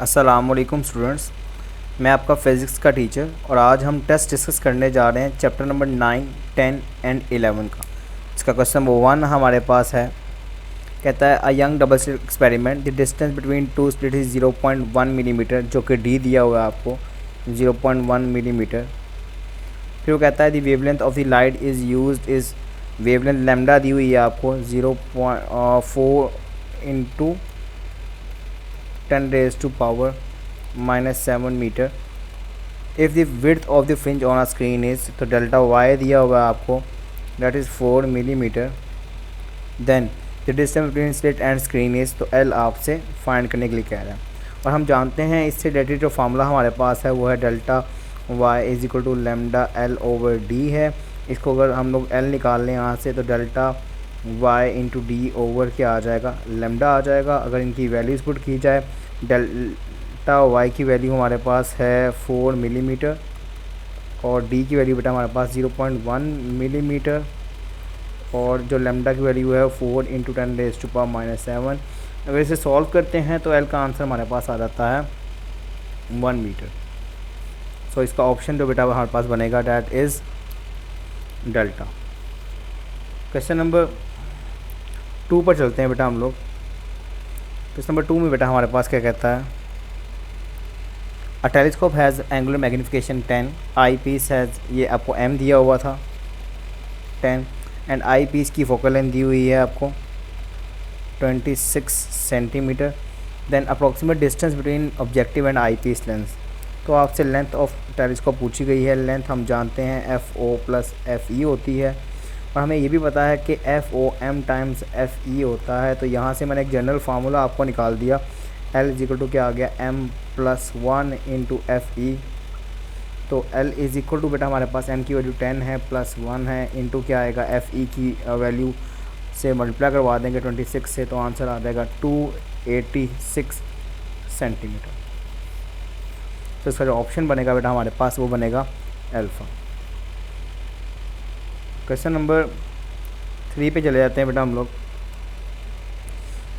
अस्सलामुअलैकुम स्टूडेंट्स, मैं आपका फ़िज़िक्स का टीचर और आज हम टेस्ट डिस्कस करने जा रहे हैं चैप्टर नंबर 9, 10 एंड 11 का। इसका क्वेश्चन नंबर 1 हमारे पास है। कहता है a young double slit experiment, the distance between to slit is 0.1 millimetre, जो कि डी दिया हुआ है आपको 0.1 मिलीमीटर। फिर वो कहता है the wavelength of the light is used is, wavelength lambda दी हुई है आपको 0.4 into 10⁻⁻⁷ metre. If the width of the fringe on a screen is, तो डेल्टा वाई दिया हुआ है आपको, that is 4 millimetre. Then the distance between slit and screen is, तो एल आपसे फाइंड करने के लिए कह रहा है। और हम जानते हैं इससे रिलेटेड जो फार्मूला हमारे पास है वो है delta Y is equal to lambda L over D है। इसको अगर हम लोग एल निकाल लें यहाँ से, तो delta Y into D over क्या आ जाएगा, लैम्डा आ जाएगा। अगर इनकी वैल्यूज़ पुट की जाए, डेल्टा वाई की वैल्यू हमारे पास है 4 मिलीमीटर और डी की वैल्यू बेटा हमारे पास 0.1 मिलीमीटर, और जो लैम्डा की वैल्यू है 4 इंटू 10⁻⁻⁷। अगर इसे सॉल्व करते हैं तो एल का आंसर हमारे पास आ जाता है 1 मीटर। सो इसका ऑप्शन जो बेटा हमारे पास बनेगा that is delta. Question number 2 पर चलते हैं बेटा हम लोग। क्वेश्चन नंबर 2 में बेटा हमारे पास क्या कहता है, a telescope has angular magnification 10, eyepiece has, ये आपको एम दिया हुआ था 10, एंड आई पीस की फोकल लेंथ दी हुई है आपको 26 centimetre. Then approximate distance between objective and eyepiece lens, तो आपसे लेंथ ऑफ टेलीस्कोप पूछी गई है। लेंथ हम जानते हैं F O plus F E होती है, और हमें ये भी पता है कि F O M times F E होता है। तो यहाँ से मैंने एक जनरल फार्मूला आपको निकाल दिया, एल इज इक्वल टू क्या आ गया, M plus 1 into F E. तो एल इज इक्वल टू बेटा हमारे पास एम की वैल्यू 10 है प्लस 1 है, इंटू क्या आएगा एफ ई की वैल्यू से मल्टीप्लाई करवा देंगे 26 से, तो आंसर आ जाएगा 286 सेंटीमीटर। तो इसका जो ऑप्शन बनेगा बेटा हमारे पास वो बनेगा अल्फ़ा। क्वेश्चन नंबर 3 पे चले जाते हैं बेटा हम लोग।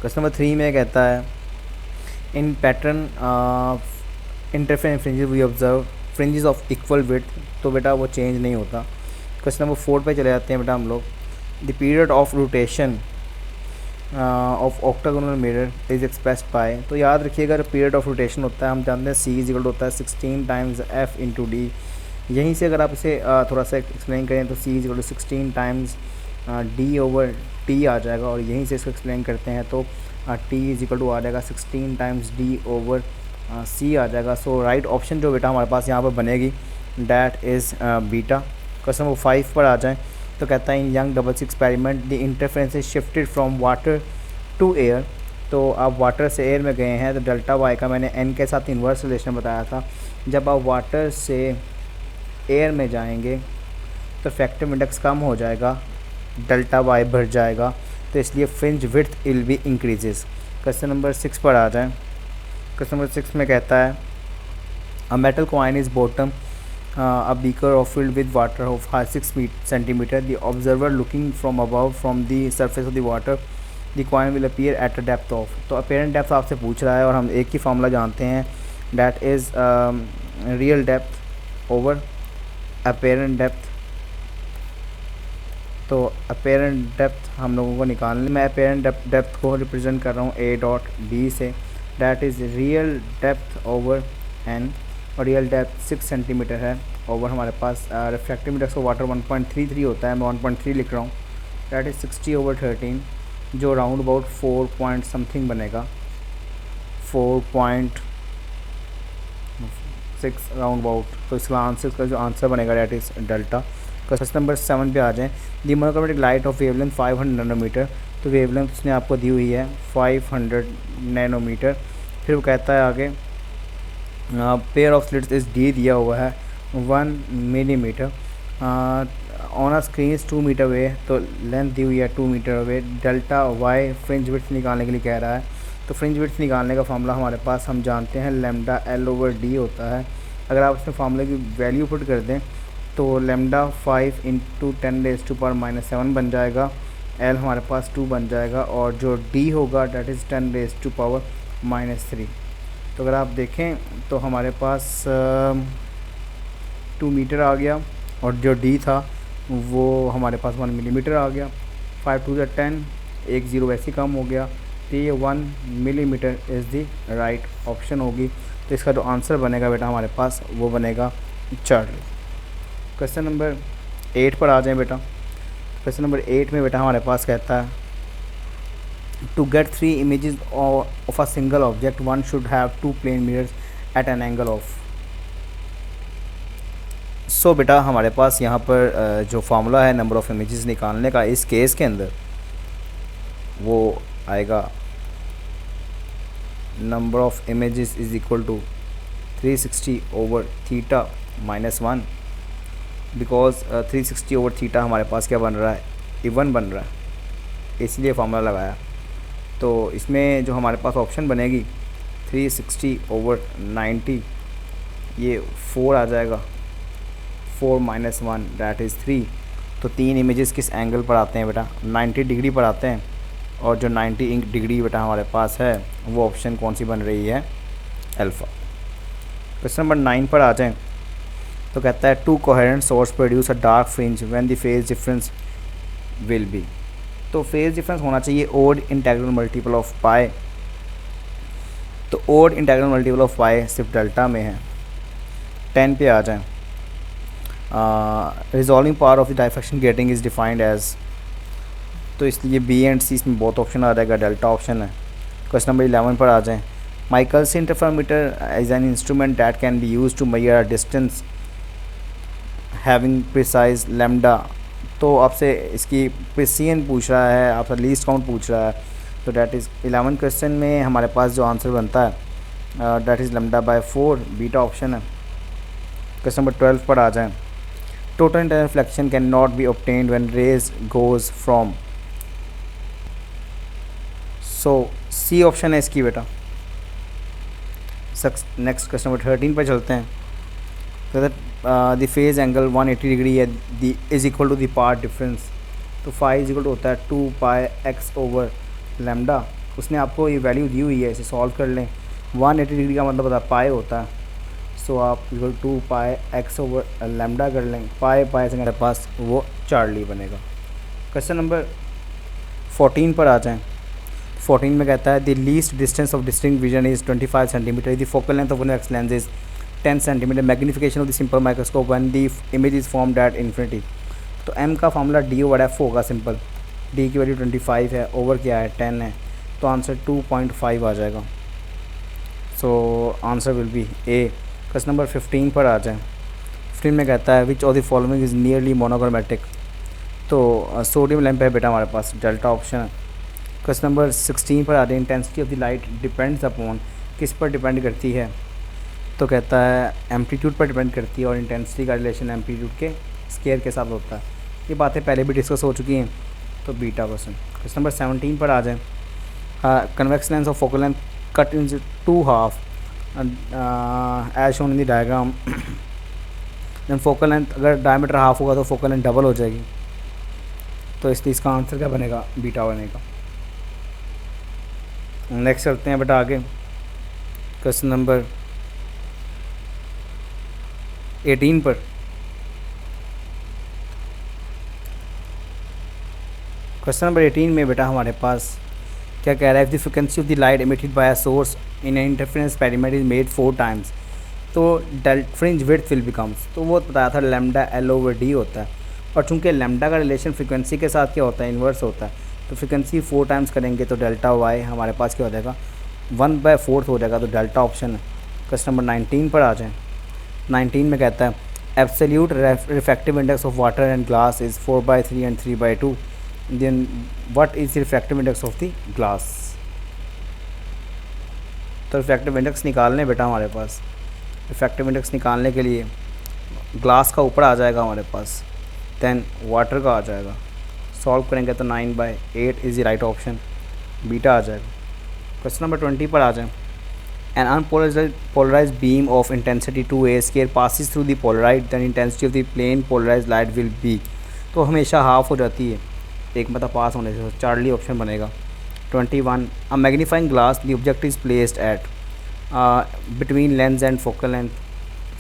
क्वेश्चन नंबर 3 में कहता है in pattern interference fringes we observe fringes of equal width, तो बेटा वो चेंज नहीं होता। क्वेश्चन नंबर 4 पे चले जाते हैं बेटा हम लोग। The period of rotation of octagonal mirror is expressed by, तो याद रखिएगा जो पीरियड ऑफ रोटेशन होता है हम जानते हैं सी इज इक्वल होता है 16 टाइम्स एफ इंटू डी। यहीं से अगर आप इसे थोड़ा सा एक्सप्लेन करें तो C is equal to 16 times D over T आ जाएगा, और यहीं से इसको एक्सप्लेन करते हैं तो टी इज इक्वल टू आ जाएगा 16 टाइम्स डी ओवर सी आ जाएगा। सो राइट ऑप्शन जो बेटा हमारे पास यहाँ पर बनेगी that is beta. Question number 5 पर आ जाएँ तो कहता है in Young double slit experiment the interference is shifted from water to air, तो आप वाटर से एयर में गए हैं। तो डेल्टा वाई का मैंने एन के साथ इन्वर्स रिलेशन बताया था, जब आप वाटर से एयर में जाएंगे तो रिफ्रैक्टिव इंडेक्स कम हो जाएगा, डेल्टा वाई बढ़ जाएगा, तो इसलिए fringe width will be increases. Question number 6 पर आ जाएं। क्वेश्चन नंबर 6 में कहता है a metal coin is bottom a beaker of filled with water of 6 centimeter. The observer looking from above from the surface of the water, the coin will appear at a depth of, तो apparent depth आपसे पूछ रहा है और हम एक ही formula जानते हैं that is real depth over apparent depth। तो apparent depth हम लोगों को निकालने, मैं apparent depth को रिप्रेजेंट कर रहा हूँ a डॉट d से, that is real depth over n, और रियल डेप्थ 6 सेंटीमीटर है। ओवर हमारे पास रिफ्रैक्टिव इंडेक्स ऑफ वाटर 1.33 होता है, मैं 1.3 लिख रहा हूँ, दैट इज़ 60/13, जो राउंड अबाउट 4 पॉइंट समथिंग बनेगा, 4.6 राउंड अबाउट। तो इसका आंसर का जो आंसर बनेगा that is delta. Question number 7 पे आ जाएँ। The monochromatic light of wavelength 500 nanometre, तो वेवलेंथ उसने आपको दी हुई है 500 नैनोमीटर। फिर वो कहता है आगे pair of slits is D दिया हुआ है 1 millimetre, on a screen 2 metre way, तो लेंथ दी हुई है 2 metre way. Delta Y fringe width निकालने के लिए कह रहा है, तो फ्रिंज विड्थ निकालने का फार्मूला हमारे पास हम जानते हैं लैम्डा एल ओवर डी होता है। अगर आप इसमें फार्मूले की वैल्यू पुट कर दें तो लैम्डा 5 इंटू 10⁻⁻7 बन जाएगा, एल हमारे पास 2 बन जाएगा, और जो डी होगा डैट इज़ 10⁻⁻3। तो अगर आप देखें तो हमारे पास 2 मीटर आ गया, और जो डी था वो हमारे पास 1 मिलीमीटर आ गया। 5 टू द 10, एक ज़ीरो वैसे ही कम हो गया, तो ये 1 millimetre is the right option होगी। तो इसका जो आंसर बनेगा बेटा हमारे पास वो बनेगा चार्ली। क्वेश्चन नंबर 8 पर आ जाएं बेटा। क्वेश्चन नंबर 8 में बेटा हमारे पास कहता है to get 3 images of a single object one should have 2 plane mirrors at an angle of। सो बेटा हमारे पास यहाँ पर जो फार्मूला है नंबर ऑफ़ इमेजेस निकालने का इस केस के अंदर वो आएगा number of images is equal to 360 over theta minus 1, because 360 over theta हमारे पास क्या बन रहा है, इवन बन रहा है, इसलिए फार्मूला लगाया। तो इसमें जो हमारे पास ऑप्शन बनेगी 360 ओवर 90, ये 4 आ जाएगा, 4 माइनस 1 दैट इज़ 3। तो 3 इमेजेस किस एंगल पर आते हैं बेटा, 90 डिग्री पर आते हैं, और जो 90 डिग्री बेटा हमारे पास है वो ऑप्शन कौन सी बन रही है, अल्फ़ा। क्वेश्चन नंबर 9 पर आ जाएं तो कहता है two coherent source produce a dark fringe when the phase difference will be. तो फेज डिफरेंस होना चाहिए odd integral multiple of pi. तो odd integral multiple of pi सिर्फ डेल्टा में है। 10 पे आ जाएं। Resolving power of the diffraction grating is defined as, तो इसलिए बी एंड सी इसमें बहुत ऑप्शन आ जाएगा, डेल्टा ऑप्शन है। क्वेश्चन नंबर 11 पर आ जाएं। Michael's interferometer is an instrument that can be use to measure a distance having precise lambda. तो आपसे इसकी प्रिसीजन पूछ रहा है, आपसे लीस्ट काउंट पूछ रहा है। तो डैट इज़ 11 क्वेश्चन में हमारे पास जो आंसर बनता है that is lambda by 4, beta option है। क्वेश्चन नंबर 12 पर आ जाएं। Total internal reflection can not be obtained when rays goes from, so C option है इसकी बेटा। नेक्स्ट क्वेश्चन नंबर 13 पर चलते हैं। तो that the phase angle 180 degree है, the is equal to the path difference. तो फाई इज इक्वल टू होता है 2 पाई एक्स ओवर लैम्डा। उसने आपको ये वैल्यू दी हुई है, इसे सॉल्व कर लें। 180 डिग्री का मतलब होता है पाई होता है, सो आप इक्वल 2 पाई एक्स ओवर लैम्डा कर लें। पाई पाई से मेरे पास वो चार्ली बनेगा। क्वेश्चन नंबर 14 पर आ जाएँ। 14 में कहता है the least distance of distinct vision is 25 centimetre, the focal length of convex lens is 10 centimetre, magnification of the simple microscope when the image is formed at infinity. तो M का formula D over F होगा simple. D की value 25 है, over क्या है 10 है, तो answer 2.5 आ जाएगा। So answer will be A. Question number 15 पर आ जाए। 15 में कहता है which of the following is nearly monochromatic. तो सोडियम लैंप है बेटा हमारे पास, डेल्टा ऑप्शन है। क्वेश्चन नंबर 16 पर आ जाए। Intensity of the light depends upon, किस पर डिपेंड करती है, तो कहता है एम्पलीट्यूड पर डिपेंड करती है, और इंटेंसिटी का रिलेशन एम्पलीट्यूड के स्केयर के साथ होता है। ये बातें पहले भी डिस्कस हो चुकी हैं, तो बीटा क्वेश्चन। क्वेश्चन नंबर 17 पर आ जाएँ। Convex lens of focal length cut in 2 half as shown in the diagram. Then focal length अगर डायमीटर हाफ होगा तो फोकल लेंथ डबल हो जाएगी, तो इसलिए इसका आंसर क्या बनेगा, बीटा बनेगा। नेक्स्ट चलते हैं बेटा आगे। क्वेश्चन नंबर 18 पर। क्वेश्चन नंबर 18 में बेटा हमारे पास क्या कह रहा है, if the frequency of the light emitted by a source in an interference experiment is made 4 times, तो del fringe width will becomes. तो वो बताया था लैम्डा एल ओवर डी होता है, और चूंकि लैम्डा का रिलेशन फ्रिक्वेंसी के साथ क्या होता है, इन्वर्स होता है, तो फ्रिक्वेंसी 4 टाइम्स करेंगे तो डेल्टा वाई हमारे पास क्या हो जाएगा, 1/4 हो जाएगा, तो डेल्टा ऑप्शन है। क्वेश्चन नंबर 19 पर आ जाएँ। 19 में कहता है absolute refractive index of water and glass is 4/3 and 3/2, then what is refractive index of the glass. तो रिफ्रैक्टिव इंडेक्स निकालने बेटा हमारे पास, रिफ्रैक्टिव इंडेक्स निकालने के लिए ग्लास का ऊपर आ जाएगा हमारे पास, देन वाटर का आ जाएगा, सॉल्व करेंगे तो 9/8 is the right option, beta आ जाएगा। क्वेश्चन नंबर 20 पर आ जाए। An unpolarized beam of intensity 2a square passes through the polarized, then intensity of the plane polarized light will be, तो हमेशा हाफ हो जाती है एक मतलब पास होने से, चार्ली ऑप्शन बनेगा। 21 a magnifying glass the object is placed at, between lens and focal length,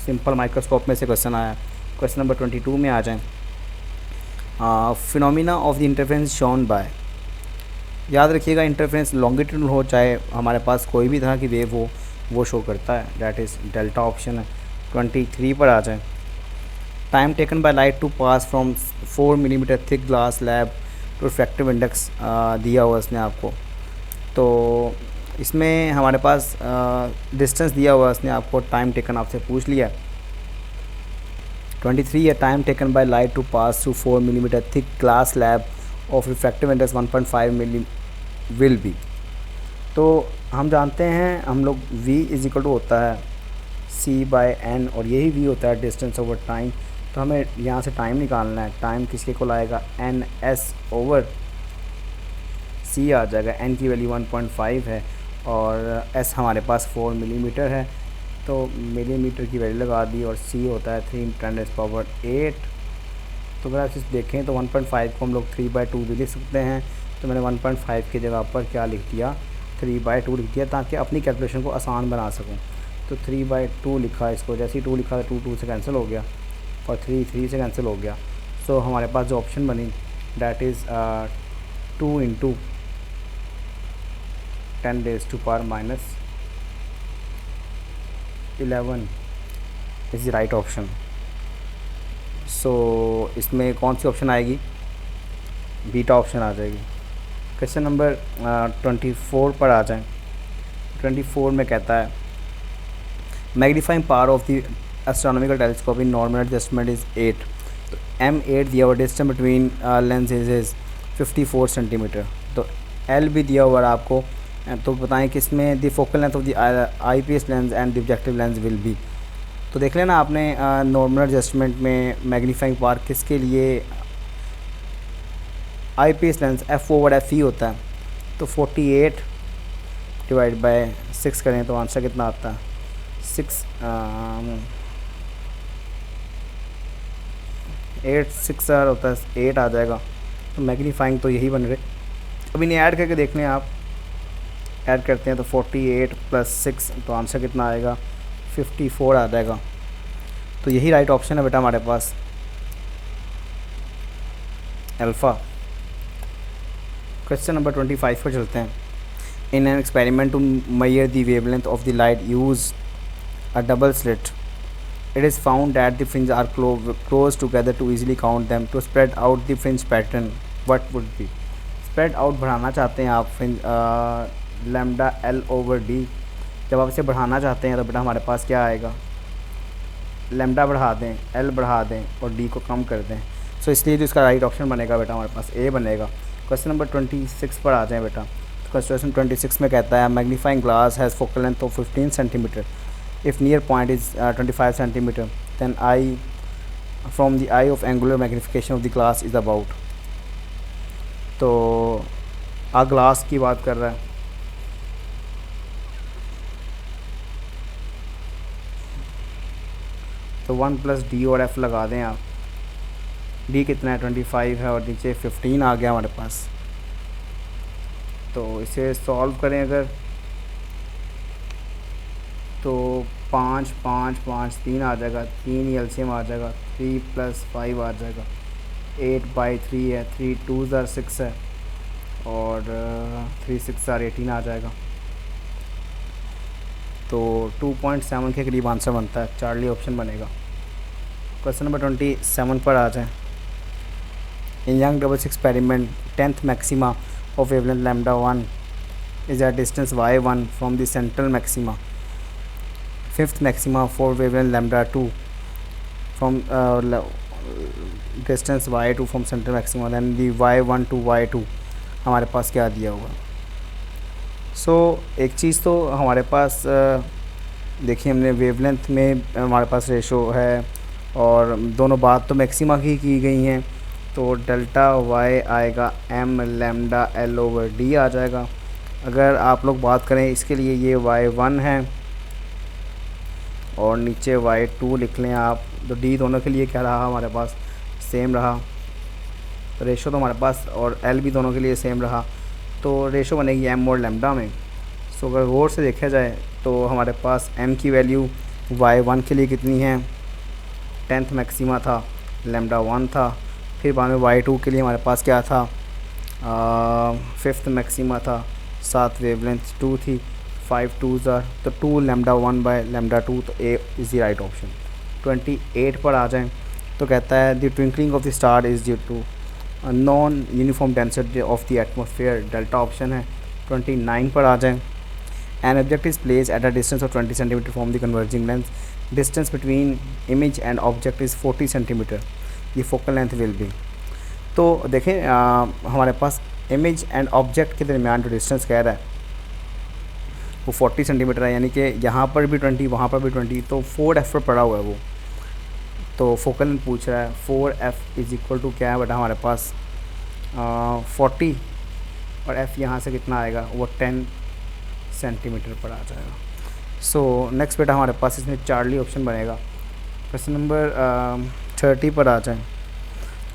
simple microscope में से क्वेश्चन आया। क्वेश्चन नंबर 22 में आ जाएं। Phenomena of the interference shown by, याद रखिएगा इंटरफेरेंस लॉन्गिट्यूडनल हो चाहे हमारे पास कोई भी तरह की वेव हो वो शो करता है, डैट इज़ डेल्टा ऑप्शन है। 23 पर आ जाए। Time taken by light to pass from 4 millimetre thick glass lab to refractive index दिया हुआ इसने आपको। तो इसमें हमारे पास डिस्टेंस दिया हुआ इसने आपको, टाइम टेकन आपसे पूछ लिया। 23 है time taken by light to pass through 4 millimetre thick glass lab of refractive index 1.5 milli will be. तो हम जानते हैं हम लोग v इज इक्वल टू होता है c/n और यही v होता है डिस्टेंस ओवर टाइम। तो हमें यहाँ से टाइम निकालना है। टाइम किसके को आएगा, ns/c आ जाएगा। n की वैल्यू 1.5 है और s हमारे पास 4 मिलीमीटर है, तो मिलीमीटर की वैल्यू लगा दी और c होता है 3×10⁸। तो अगर आप इस देखें तो 1.5 को हम लोग 3/2 भी लिख सकते हैं। तो मैंने 1.5 की जगह पर क्या लिख दिया, 3/2 लिख दिया ताकि अपनी कैलकुलेशन को आसान बना सकूं। तो 3/2 लिखा इसको, जैसे ही 2 लिखा था 2 से कैंसिल हो गया और 3 से कैंसिल हो गया। सो हमारे पास जो ऑप्शन बनी that is 2 × 10⁻11 is the right option. So इसमें कौन सी ऑप्शन आएगी, बीटा ऑप्शन आ जाएगी। क्वेश्चन नंबर 24 पर आ जाएं। 24 में कहता है magnifying power of the astronomical telescope in normal adjustment is 8। तो m8 दिया हुआ, distance between lenses is 54 centimetre. तो l भी दिया हुआ है आपको। तो बताएं कि इसमें the focal length of the IPS lens and the objective lens will be. तो देख लेना आपने नॉर्मल एडजस्टमेंट में मैग्नीफाइंग पावर किसके लिए, आईपीएस लेंस f/fe होता है। तो 48 डिवाइड बाय 6 करें तो आंसर कितना आता है, 8 होता है, 8 आ जाएगा। तो मैग्नीफाइंग तो यही बन रहे। अब इन्हें ऐड करके देख लें आप, ऐड करते हैं तो 48 + 6 तो आंसर कितना आएगा, 54 आ जाएगा। तो यही राइट ऑप्शन है बेटा हमारे पास, अल्फ़ा। क्वेश्चन नंबर 25 पर चलते हैं। In an experiment to measure the wavelength of the light use a double slit. It is found that the fringes are close together to easily count them. To spread out the fringe pattern, what would be? Spread out बढ़ाना चाहते हैं आप fringe lambda l/d। जब आप इसे बढ़ाना चाहते हैं तो बेटा हमारे पास क्या आएगा, लैम्डा बढ़ा दें, l बढ़ा दें और d को कम कर दें। सो इसलिए जो इसका राइट ऑप्शन बनेगा बेटा हमारे पास A बनेगा। क्वेश्चन नंबर 26 पर आ जाएं बेटा। क्वेश्चन 26 में कहता है magnifying glass has focal length of 15 centimetre. If near point is 25 centimetre then eye from the eye of angular magnification of the glass is about. तो ग्लास की बात कर रहा है। तो 1 + d और f लगा दें आप। d कितना है, 25 है और नीचे 15 आ गया हमारे पास। तो इसे सॉल्व करें अगर तो 5 5 5 3 आ जाएगा, 3 ही एलसीएम आ जाएगा, 3 + 5 आ जाएगा, 8/3 है, 3 2 * 6 है और 3 6 * 18 आ जाएगा। तो 2.7 के करीब आंसर बनता है, चार्ली ऑप्शन बनेगा। क्वेश्चन नंबर 27 पर आ जाएं। In Young doubles experiment 10th maxima of wavelength λ1 is at distance y1 from the central maxima. 5th maxima for wavelength λ2 from distance y2 from central maxima. Then the y1 to y2 हमारे पास क्या दिया हुआ। सो एक चीज़ तो हमारे पास देखिए हमने वेवलेंथ में हमारे पास रेशो है और दोनों बात तो मैक्सिमा की गई हैं। तो डेल्टा y आएगा m लैम्डा l/d आ जाएगा। अगर आप लोग बात करें इसके लिए ये y1 है और नीचे y2 लिख लें आप। तो d दोनों के लिए क्या रहा हमारे पास, सेम रहा। तो रेशो तो हमारे पास और l भी दोनों के लिए सेम रहा। तो रेशो बनेगी m और लैम्डा में। सो अगर गौर से देखा जाए तो हमारे पास m की वैल्यू y1 के लिए कितनी है, 10th मैक्सिमा था, लैम्डा 1 था। फिर बाद में y2 के लिए हमारे पास क्या था, 5th मैक्सिमा था, साथ वेवलेंथ 2 थी, 5 2s आर तो 2 लैम्डा 1 बाय लैम्डा 2, तो A is the right option. 28 पर आ जाएं तो कहता है the twinkling of the star is due to non uniform density of the atmosphere, delta option है। 29 पर आ जाएं, an object is placed at a distance of 20 cm from the converging lens, distance between image and object is 40 cm, the focal length will be। तो देखें हमारे पास image and object के दरमियान जो डिस्टेंस कह रहा है वो 40 सेंटीमीटर है, यानी कि यहाँ पर भी 20 वहाँ पर भी 20, तो 4f पर पड़ा हुआ है वो। तो फोकल लेंथ पूछ रहा है, 4f इज़ इक्वल टू क्या है बेटा हमारे पास 40, और f यहाँ से कितना आएगा वो 10 सेंटीमीटर पर आ जाएगा। सो नेक्स्ट बेटा हमारे पास इसमें चार्ली ऑप्शन बनेगा। क्वेश्चन नंबर 30 पर आ जाए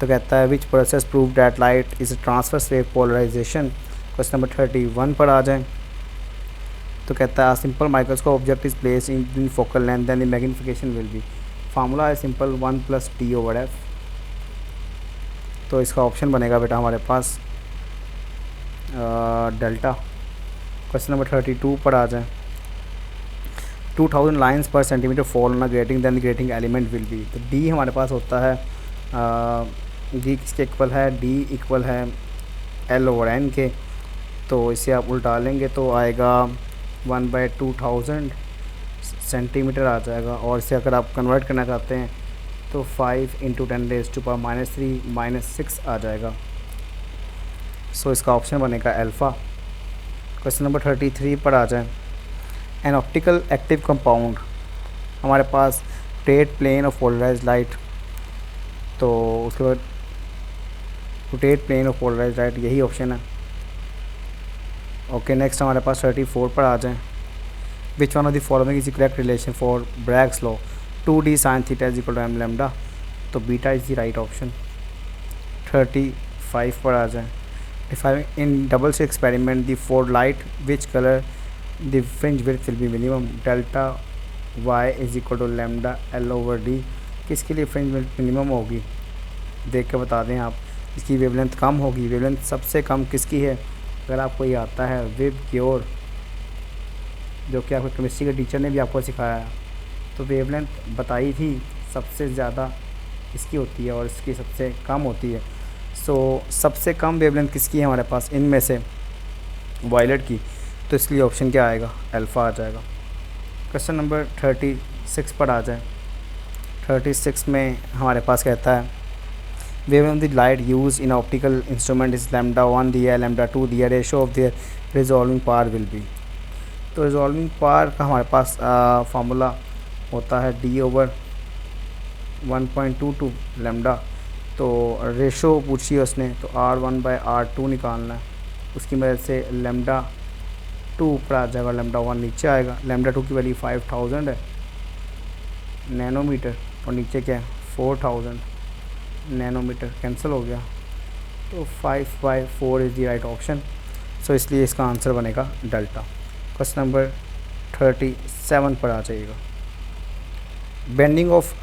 तो कहता है which process prove that light is transverse wave polarization. Question number 31 पर आ जाए तो कहता है simple microscope object is place in focal length then the magnification will be, formula है सिंपल 1 + t/f। तो इसका ऑप्शन बनेगा बेटा हमारे पास डेल्टा। क्वेश्चन नंबर 32 पर आ जाए 2000 लाइन्स पर centimetre fall on grating then the grating element will be. तो डी हमारे पास होता है डी किसके इक्वल है, डी इक्वल है L/n के। तो इसे आप उल्टा लेंगे तो आएगा 1/2000 सेंटीमीटर आ जाएगा, और इसे अगर आप कन्वर्ट करना चाहते हैं तो 5 × 10⁻³ - 6 आ जाएगा। सो इसका ऑप्शन बनेगा अल्फ़ा। क्वेश्चन नंबर 33 पर आ जाए एन ऑप्टिकल एक्टिव कंपाउंड, हमारे पास rotate plane of polarised light, तो उसके बाद rotate plane of polarised light यही ऑप्शन है। ओके नेक्स्ट हमारे पास 34 पर आ जाए which one of the following is the correct relation for Bragg's law 2d sin θ = m lambda, तो beta is the right option. 35 पर आ जाए defining in double slit experiment the for light which colour the fringe width will be minimum, delta y = lambda L/d। किसके लिए fringe width minimum होगी देख के बता दें आप, इसकी वेवलेंथ कम होगी। वेवलेंथ सबसे कम किसकी है, अगर आपको ये आता है वेब क्योर, जो कि आपको केमिस्ट्री के टीचर ने भी आपको सिखाया, तो वेवलेंथ बताई थी सबसे ज़्यादा इसकी होती है और इसकी सबसे कम होती है। सो सबसे कम वेवलेंथ किसकी है हमारे पास इनमें से, वायलेट की, तो इसके लिए ऑप्शन क्या आएगा, अल्फ़ा आ जाएगा। क्वेश्चन नंबर 36 पर आ जाए 36 में हमारे पास कहता है wavelength of the light use in optical instrument is λ1 दिया है, λ2 दिया है, ratio of their resolving power will be. तो रिजॉल्विंग पावर का हमारे पास फार्मूला होता है d/1.22 लैम्डा। तो रेशो पूछी है उसने, तो R1/R2 निकालना है, उसकी मदद से λ2 ऊपर आ जाएगा, λ1 नीचे आएगा। λ2 की वैल्यू 5000 है नैनोमीटर, और नीचे क्या है 4000 नैनोमीटर, कैंसिल हो गया, तो 5/4 इज़ द राइट ऑप्शन। सो इसलिए इसका आंसर बनेगा डेल्टा। क्वेश्चन नंबर 37 पर आ जाइएगा bending of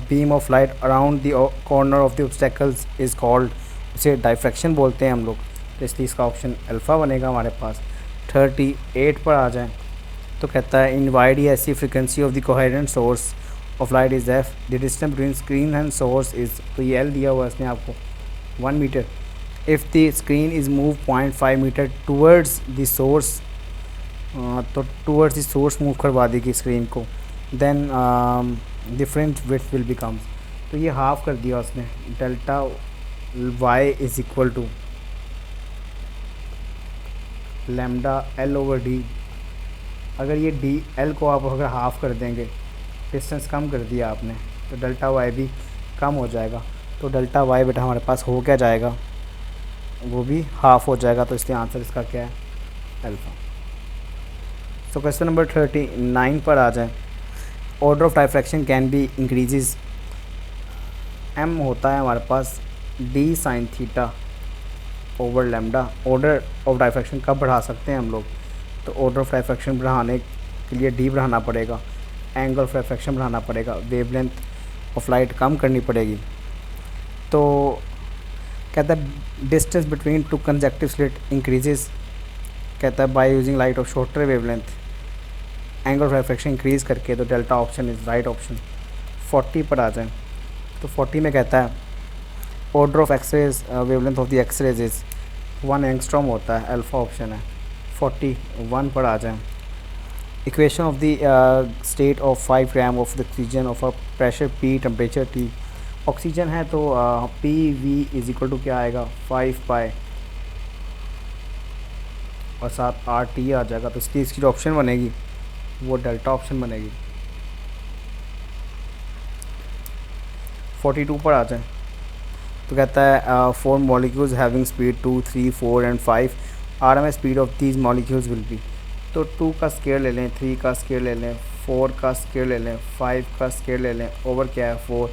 beam of light around the corner of the obstacles is called, उसे डाइफ्रैक्शन बोलते हैं हम लोग, तो इसलिए इसका ऑप्शन अल्फ़ा बनेगा हमारे पास। 38 पर आ जाएं तो कहता है इन वाइड ऐसी frequency of the coherent source of light is f, the distance between screen and source is, तो ये L दिया हुआ है इसने आपको 1 metre. If the screen is move 0.5 metre towards the source, तो टूवर्ड्स द सोर्स मूव करवा देगी स्क्रीन को, then the fringe width will becomes, तो ये हाफ कर दिया उसने, delta y is equal to lambda L/d। अगर ये डी एल को आप अगर हाफ़ कर देंगे, डिस्टेंस कम कर दिया आपने, तो डेल्टा y भी कम हो जाएगा, तो डेल्टा y बेटा हमारे पास हो क्या जाएगा, वो भी हाफ़ हो जाएगा, तो इसलिए आंसर इसका क्या है अल्फ़ा। सो क्वेश्चन नंबर 39 पर आ जाए order of diffraction can be increases, m होता है हमारे पास d sin θ/λ। Order of diffraction कब बढ़ा सकते हैं हम लोग, तो ऑर्डर ऑफ राइफ्रैक्शन बढ़ाने के लिए डी बढ़ाना पड़ेगा, एंगल ऑफ राइफ्रैक्शन बढ़ाना पड़ेगा, वेवलेंथ ऑफ लाइट कम करनी पड़ेगी। तो कहता है distance between two conjunctive slit increases, कहता है by using light of shorter wavelength, angle of refraction increase करके। तो delta option is right option. 40 पर आ जाए तो 40 में कहता है order of X-rays wavelength of the X-rays is 1 angstrom होता है, अल्फ़ा ऑप्शन है। 41 पर आ जाए equation of the state of 5 gram of the oxygen of a pressure P, temperature T। Oxygen है तो P V is equal to क्या आएगा 5 पाई और साथ आर टी आ जाएगा। तो इसकी जो ऑप्शन बनेगी वो डेल्टा ऑप्शन बनेगी। 42 पर आ जाए तो कहता है 4 molecules having speed 2, 3, 4 and 5 RMS speed of these molecules will be. तो 2 का स्केयर ले लें, 3 का स्केयर ले लें, 4 का स्केयर ले लें, 5 का स्केयर ले लें, ओवर क्या है 4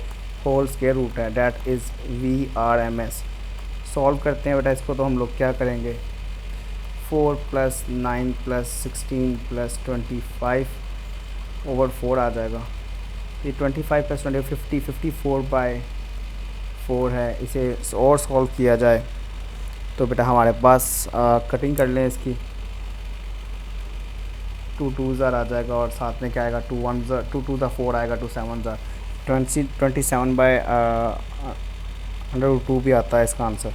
होल स्केयर रूट है, डैट इज़ VRMS। सॉल्व करते हैं बेटा इसको। तो हम लोग क्या करेंगे 4 + 9 + 16 + 25 ओवर 4 आ जाएगा। ये 25 + 20 50 54/4 है। इसे और सॉल्व किया जाए तो बेटा हमारे पास कटिंग कर लें इसकी, 2 2s आ जाएगा और साथ में क्या आएगा 2 1s, 2 2 4 आएगा, 2 7s 27/√2 भी आता है इसका आंसर,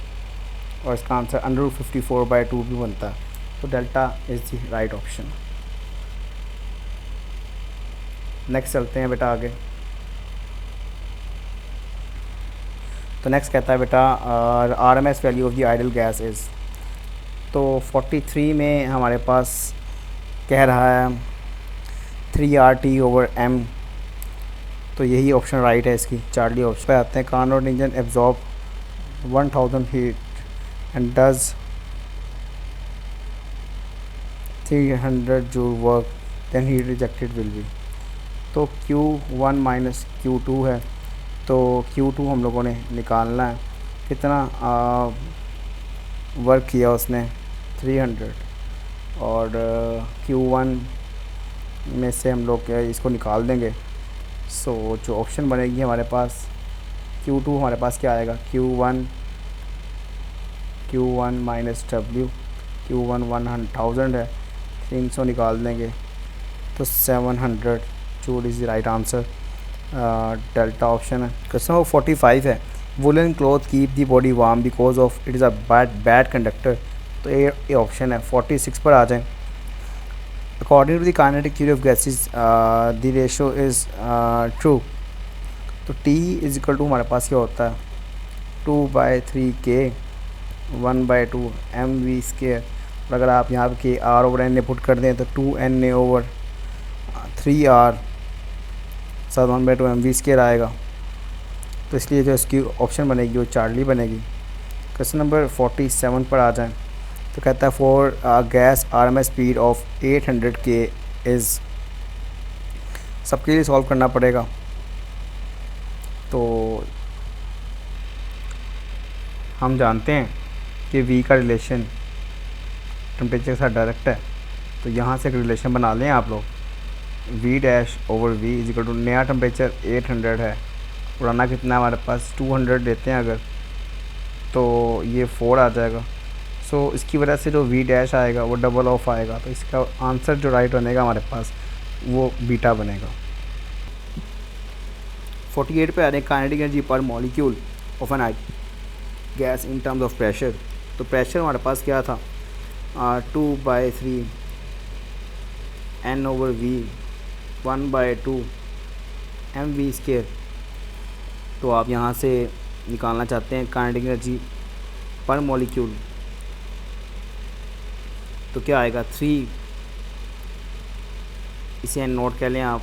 और इसका आंसर √54/2 भी बनता है। तो delta is the right option. Next चलते हैं बेटा आगे। तो नेक्स्ट कहता है बेटा RMS value of the idol gas is. तो 43 में हमारे पास कह रहा है 3RT/m। तो यही ऑप्शन राइट है इसकी, चार्ली ऑप्शन पे आते हैं। Carnot engine absorb 1000 heat and does 300 joule work, then heat rejected will be. तो Q1 - Q2 है, तो Q2 हम लोगों ने निकालना है, कितना वर्क किया उसने 300, और Q1 में से हम लोग इसको निकाल देंगे। सो जो ऑप्शन बनेगी हमारे पास Q2 हमारे पास क्या आएगा Q1 -W, Q1 1000 है, 300 निकाल देंगे तो 700 joule is the right answer. Delta option है। क्वेश्चन नंबर 45 है woollen cloth keep the body warm because of it is a bad conductor. तो ये ऑप्शन है। 46 पर आ जाएं। According to the kinetic theory of gases the ratio is true. तो T is equal to हमारे पास क्या होता है 2/3K 1/2 mv²। और अगर आप यहाँ पे R/N पुट कर दें तो 2NA/3R 1/2 mv² आएगा। तो इसलिए जो इसकी ऑप्शन बनेगी वो चार्ली बनेगी। क्वेश्चन नंबर 47 पर आ जाएं। तो कहता है for gas RMS speed of 800 K is. सबके लिए सॉल्व करना पड़ेगा। तो हम जानते हैं कि V का रिलेशन टेम्परेचर के साथ डायरेक्ट है, तो यहाँ से एक रिलेशन बना लें आप लोग। V'/V इज इक्वल टू नया टेम्परेचर 800 है, पुराना कितना है हमारे पास 200 लेते हैं अगर, तो ये 4 आ जाएगा। सो इसकी वजह से जो V' आएगा वो डबल ऑफ आएगा। तो इसका आंसर जो राइट बनेगा हमारे पास वो बीटा बनेगा। 48 पे आ रहे हैं kinetic energy per molecule of an gas in terms of pressure. तो प्रेशर हमारे पास क्या था 2/3 N/V 1/2 mv²। तो आप यहाँ से निकालना चाहते हैं काइनेटिक एनर्जी पर मॉलिक्यूल, तो क्या आएगा 3, इसे N नोट कह लें आप,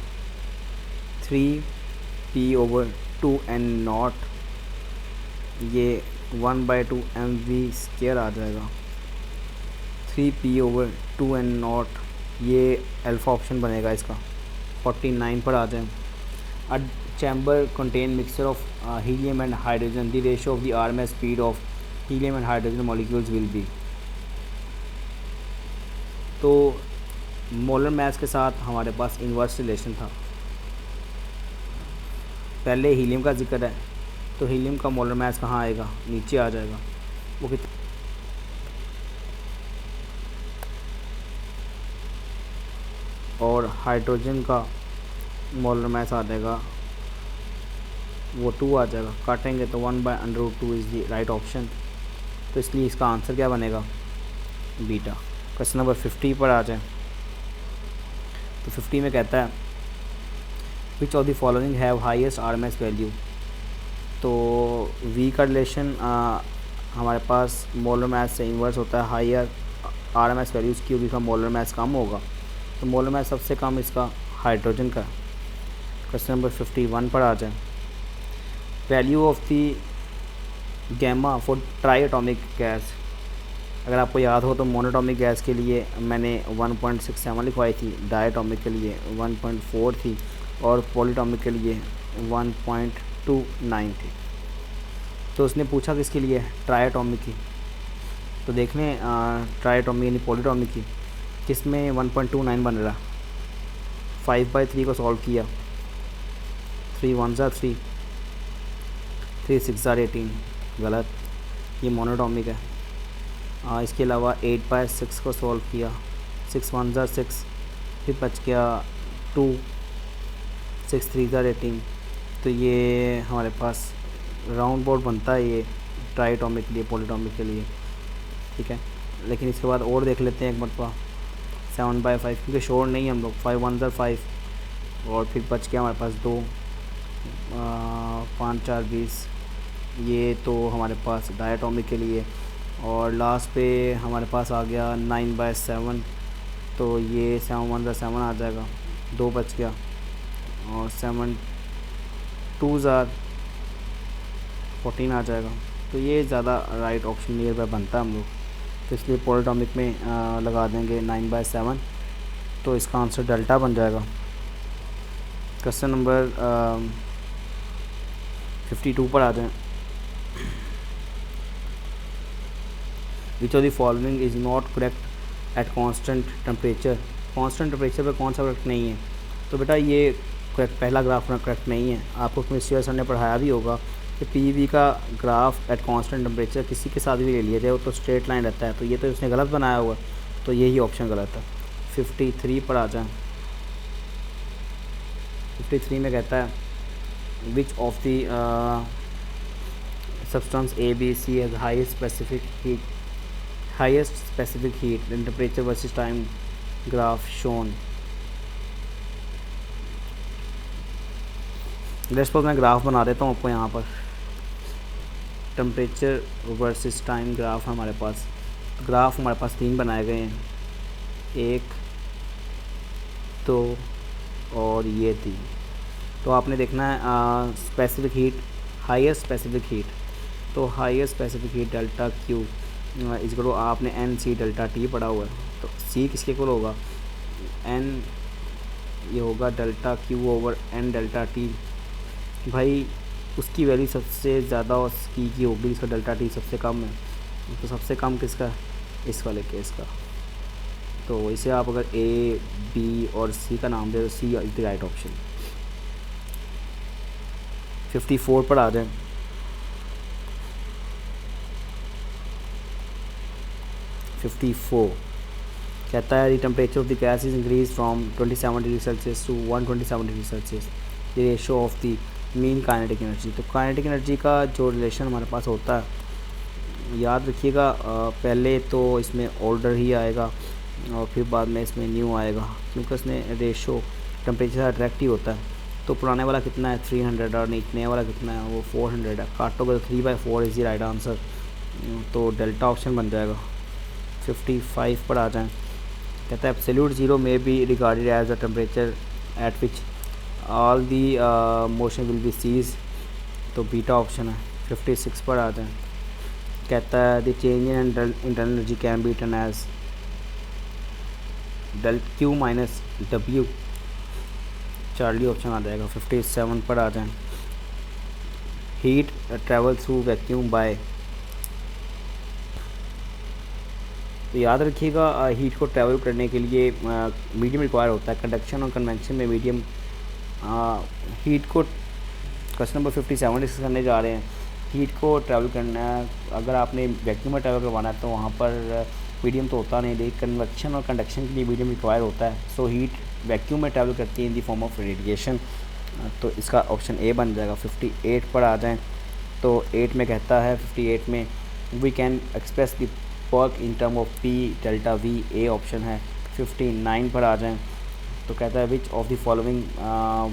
3P/2 N नॉट, ये 1/2 mv² आ जाएगा। 3P/2 N नॉट, ये अल्फ़ा ऑप्शन बनेगा इसका। 49 पर आ जाएं। A chamber contain mixture of helium and hydrogen, the ratio of the RMS speed of helium and hydrogen molecules will be. तो मोलर मास के साथ हमारे पास इन्वर्स रिलेशन था। पहले हीलियम का जिक्र है, तो हीलियम का मोलर मास कहाँ आएगा, नीचे आ जाएगा। वो कितना, और हाइड्रोजन का मोलर मास आ जाएगा, वो 2 आ जाएगा। काटेंगे तो 1/√2 इज़ द राइट ऑप्शन। तो इसलिए इसका आंसर क्या बनेगा, बीटा। क्वेश्चन नंबर 50 पर आ जाए। तो 50 में कहता है which of the following have highest RMS value. तो वी का रिलेशन हमारे पास मोलर मास से इन्वर्स होता है। हायर आरएमएस वैल्यूज़ की होगी, का मोलर मास कम होगा। तो मोलर मास सबसे कम इसका हाइड्रोजन का। क्वेश्चन नंबर 51 पर आ जाए। Value of the gamma for triatomic gas. अगर आपको याद हो तो मोनोटॉमिक गैस के लिए मैंने 1.67 लिखवाई थी, डायटॉमिक के लिए 1.4 थी, और पॉलीटॉमिक के लिए 1.29 थी। तो उसने पूछा किसके लिए, ट्राइएटॉमिक की। तो देख लें ट्राइएटॉमिक यानी पॉलीटॉमिक की, किसमें 1.29 बन रहा। 5/3 को सॉल्व किया, 3 1 ज़ा 3, 3 6 ज़ा 18, गलत, ये मोनोटॉमिक है। इसके अलावा 8/6 को सॉल्व किया, 6 1 ज़ा 6, फिर बच गया 2, 6 3 ज़ा 18। तो ये हमारे पास राउंड बोर्ड बनता है ये ट्राइएटॉमिक के लिए, पॉलीटॉमिक के लिए, ठीक है। लेकिन इसके बाद और देख लेते हैं एक मरतबा 7/5, क्योंकि श्योर नहीं हम लोग। 5 1 ज़ा 5, और फिर बच गया हमारे पास 2, 5 4 20। ये तो हमारे पास डायटॉमिक के लिए। और लास्ट पे हमारे पास आ गया 9/7, तो ये 7 1 ज़ा 7 आ जाएगा, 2 बच गया, और 7 2 ज़ा 14 आ जाएगा। तो ये ज़्यादा राइट ऑप्शन नियर बाय बनता है हम लोग। तो इसलिए पॉलीटॉमिक में लगा देंगे 9/7, तो इसका आंसर डेल्टा बन जाएगा। क्वेश्चन नंबर 52 पर आ जाएं। विच of the following is not correct at constant temperature. Constant temperature पे कौन सा करेक्ट नहीं है। तो बेटा ये करेक्ट, पहला ग्राफ करेक्ट नहीं है। आपको केमिस्ट्री सर ने पढ़ाया भी होगा कि पीवी का ग्राफ एट कांस्टेंट टेम्परेचर किसी के साथ भी ले लिया जाए वो तो स्ट्रेट लाइन रहता है। तो ये तो उसने गलत बनाया हुआ, तो यही ऑप्शन गलत है। 53 पर आ जाए। 53 में कहता है which of the substance A B C has highest specific heat in temperature versus time graph shown. Let's suppose मैं ग्राफ बना देता हूँ आपको यहाँ पर। टेम्परेचर वर्सेस टाइम ग्राफ हमारे पास, ग्राफ हमारे पास 3 बनाए गए हैं, 1 2 और ये 3। तो आपने देखना है specific heat, highest specific heat. तो highest specific heat delta Q इसको आपने एन सी डेल्टा टी पढ़ा हुआ है। तो सी किसके इक्वल होगा, एन, ये होगा delta Q over n delta T. भाई उसकी वैल्यू सबसे ज़्यादा उसकी की होगी, इसका डेल्टा टी सबसे कम है। तो सबसे कम किसका, इस वाले केस का। तो इसे आप अगर ए बी और सी का नाम दे तो C is the right option. 54 पर आ जाए। कहता है the temperature of the gas is increase from 27 degree Celsius to 127 degree Celsius, the ratio of the mean kinetic energy. तो काइनेटिक एनर्जी का जो रिलेशन हमारे पास होता है, याद रखिएगा, पहले तो इसमें ऑर्डर ही आएगा और फिर बाद में इसमें न्यू आएगा, क्योंकि इसमें रेशो टेम्परेचर का डायरेक्ट ही होता है। तो पुराने वाला कितना है 300 और नए वाला कितना है वो 400 है। काटोगे तो 3/4 इज द राइट आंसर, तो डेल्टा ऑप्शन बन जाएगा। 55 पर आ जाएँ। कहता है एब्सोल्यूट ज़ीरो में be regarded as the temperature at which all the motion will be cease, तो बीटा ऑप्शन है। 56 पर आ जाएँ। कहता है the change in internal energy can be written as del Q minus W, Charlie option आ जाएगा। 57 पर आ जाएँ। Heat travel through vacuum bye तो याद रखिएगा हीट को ट्रैवल करने के लिए मीडियम रिक्वायर होता है। कंडक्शन और कन्वेंशन में मीडियम हीट को क्वेश्चन नंबर 57 डिस्कस करने जा रहे हैं। हीट को ट्रैवल करना है, अगर आपने वैक्यूम में ट्रैवल करवाना है तो वहाँ पर मीडियम तो होता नहीं, लेकिन कन्वेक्शन और कंडक्शन के लिए मीडियम रिक्वायर होता है। सो हीट वैक्यूम में ट्रैवल करती है इन दी फॉर्म ऑफ रेडिएशन। तो इसका ऑप्शन ए बन जाएगा। 58 पर आ जाएँ तो 8 में कहता है 58 में we can express the work in term of P delta V, A option है। 59 पर आ जाएँ तो कहता है which of the following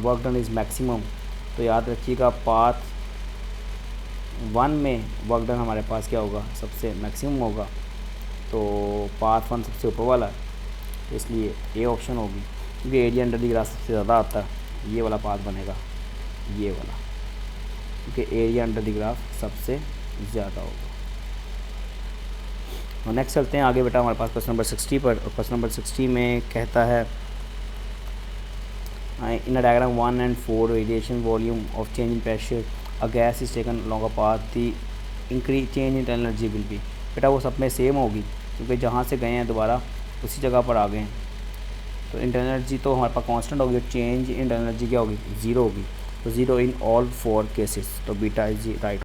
work done is maximum. तो याद रखिएगा पाथ 1 में वर्क डन हमारे पास क्या होगा, सबसे मैक्सिमम होगा। तो पाथ 1 सबसे ऊपर वाला है, तो इसलिए ए ऑप्शन होगी, क्योंकि एरिया अंडर द ग्राफ सबसे ज़्यादा आता है। ये वाला पाथ बनेगा, ये वाला, क्योंकि एरिया अंडर द ग्राफ सबसे ज़्यादा होगा। और नेक्स्ट चलते हैं आगे बेटा हमारे पास क्वेश्चन नंबर 60 पर। और क्वेश्चन नंबर 60 में कहता है in a diagram 1 and 4 radiation volume of change in pressure a gas is taken along a path, the increase change in energy will be। बेटा वो सब में सेम होगी, क्योंकि जहाँ से गए हैं दोबारा उसी जगह पर आ गए हैं। तो इंटरनल एनर्जी तो हमारे पास कांस्टेंट होगी, चेंज इन एनर्जी क्या होगी, ज़ीरो होगी। तो ज़ीरो इन ऑल 4 केसेस, तो बीटा इज राइट।